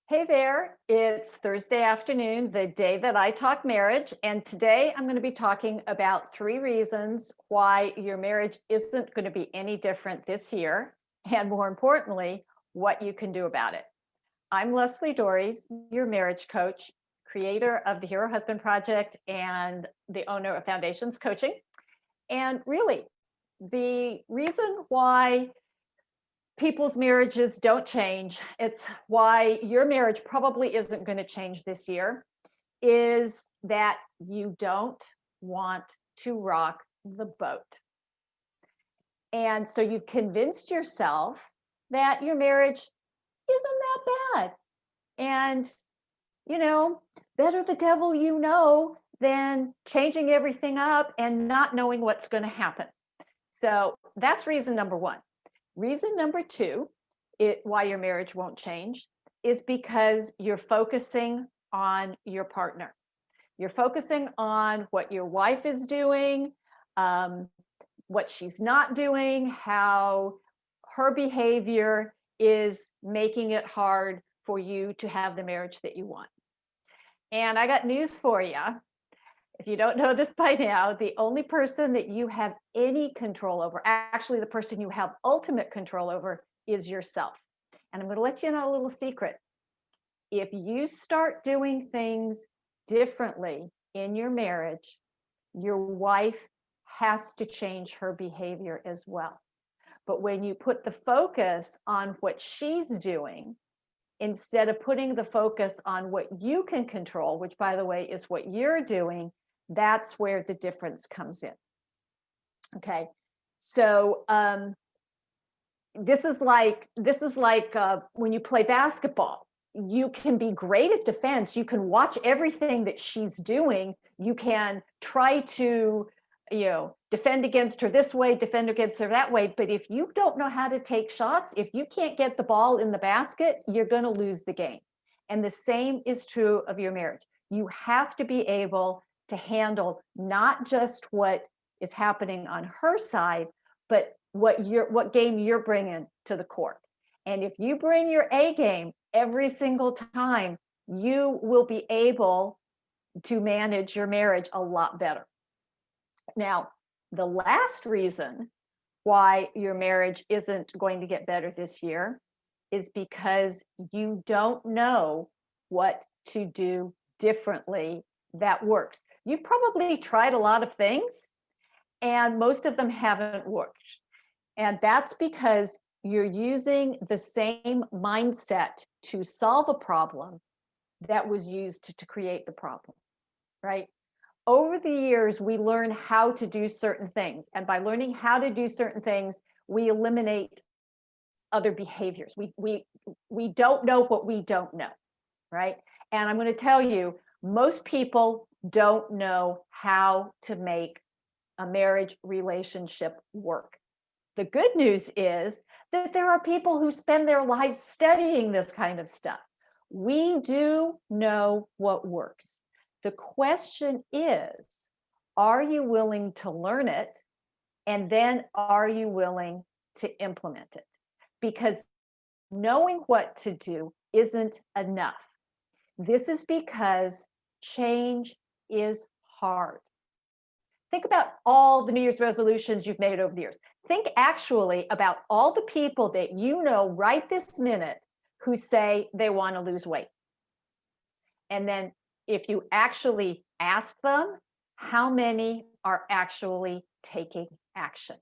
Hey there, it's Thursday afternoon, the day that I talk marriage. And today I'm going to be talking about 3 reasons why your marriage isn't going to be any different this year. And more importantly, what you can do about it. I'm Leslie Dories, your marriage coach, creator of the Hero Husband Project and the owner of Foundations Coaching. And really, the reason why people's marriages don't change, it's why your marriage probably isn't going to change this year, is that you don't want to rock the boat. And so you've convinced yourself that your marriage isn't that bad. And, better the devil you know than changing everything up and not knowing what's going to happen. So that's reason number one. Reason number two, why your marriage won't change, is because you're focusing on your partner. You're focusing on what your wife is doing, what she's not doing, how her behavior is making it hard for you to have the marriage that you want. And I got news for you. If you don't know this by now, the only person that you have any control over, actually the person you have ultimate control over, is yourself. And I'm going to let you know a little secret. If you start doing things differently in your marriage, your wife has to change her behavior as well. But when you put the focus on what she's doing, instead of putting the focus on what you can control, which by the way is what you're doing, that's where the difference comes in. Okay, so this is like when you play basketball. You can be great at defense. You can watch everything that she's doing. You can try to, defend against her this way, defend against her that way. But if you don't know how to take shots, if you can't get the ball in the basket, you're going to lose the game. And the same is true of your marriage. You have to be able to handle not just what is happening on her side, but what game you're bringing to the court. And if you bring your A game every single time, you will be able to manage your marriage a lot better. Now, the last reason why your marriage isn't going to get better this year is because you don't know what to do differently that works. You've probably tried a lot of things, and most of them haven't worked. And that's because you're using the same mindset to solve a problem that was used to create the problem, right? Over the years, we learn how to do certain things. And by learning how to do certain things, we eliminate other behaviors. We don't know what we don't know, right? And I'm going to tell you, most people don't know how to make a marriage relationship work. The good news is that there are people who spend their lives studying this kind of stuff. We do know what works. The question is, are you willing to learn it? And then are you willing to implement it? Because knowing what to do isn't enough. This is because change is hard. Think about all the New Year's resolutions you've made over the years. Think actually about all the people that you know right this minute who say they want to lose weight. And then if you actually ask them, how many are actually taking action?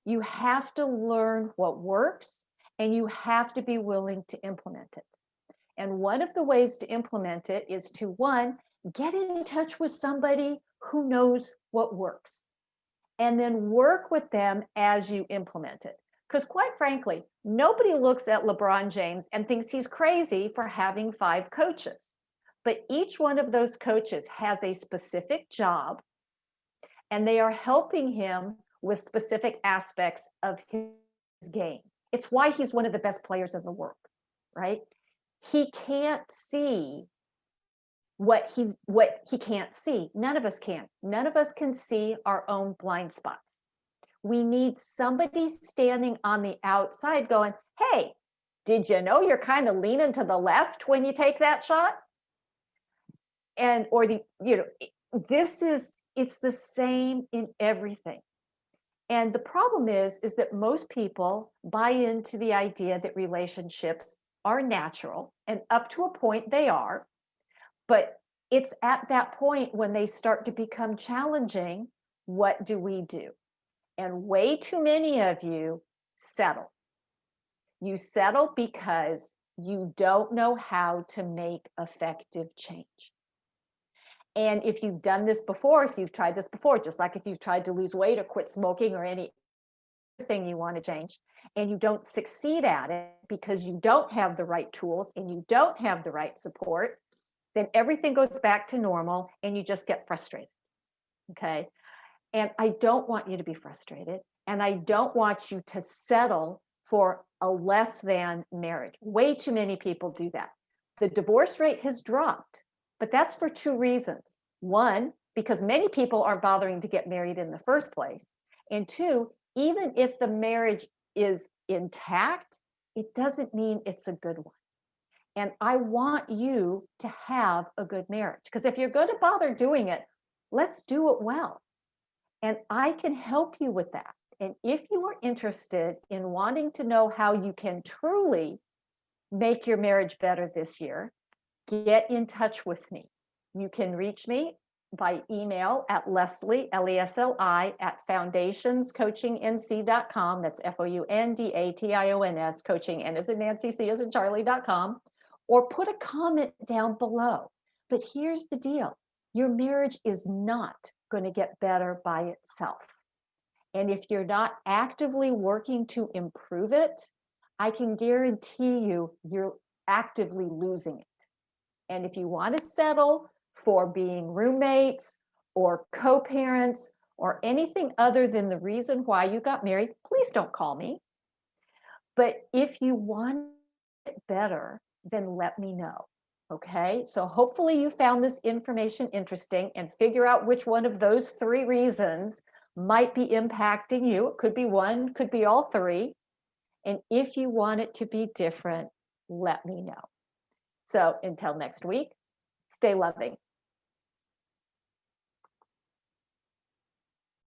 You have to learn what works, and you have to be willing to implement it. And one of the ways to implement it is to, one, get in touch with somebody who knows what works, and then work with them as you implement it. Because quite frankly, nobody looks at LeBron James and thinks he's crazy for having 5 coaches. But each one of those coaches has a specific job, and they are helping him with specific aspects of his game. It's why he's one of the best players in the world, right? He can't see what he can't see. None of us can. None of us can see our own blind spots. We need somebody standing on the outside going, hey, Did you know you're kind of leaning to the left when you take that shot? And, or it's the same in everything. And the problem is that most people buy into the idea that relationships are natural, and up to a point they are, but it's at that point when they start to become challenging, what do we do? And way too many of you settle. You settle because you don't know how to make effective change. And if you've done this before, if you've tried this before, just like if you've tried to lose weight or quit smoking or any thing you want to change, and you don't succeed at it because you don't have the right tools and you don't have the right support, then everything goes back to normal and you just get frustrated. Okay. And I don't want you to be frustrated. And I don't want you to settle for a less than marriage. Way too many people do that. The divorce rate has dropped, but that's for two reasons. One, because many people aren't bothering to get married in the first place. And two, even if the marriage is intact, it doesn't mean it's a good one. And I want you to have a good marriage, because if you're going to bother doing it, let's do it well. And I can help you with that. And if you are interested in wanting to know how you can truly make your marriage better this year, get in touch with me. You can reach me by email at Leslie, Lesli, at foundationscoachingnc.com. That's FOUNDATIONS, coaching, N as in Nancy, C as in Charlie.com, or put a comment down below. But here's the deal. Your marriage is not going to get better by itself. And if you're not actively working to improve it, I can guarantee you're actively losing it. And if you want to settle for being roommates or co-parents or anything other than the reason why you got married, please don't call me. But if you want it better, then let me know. Okay, so hopefully you found this information interesting and figure out which one of those three reasons might be impacting you. It could be one, could be all three. And if you want it to be different, let me know. So until next week, stay loving.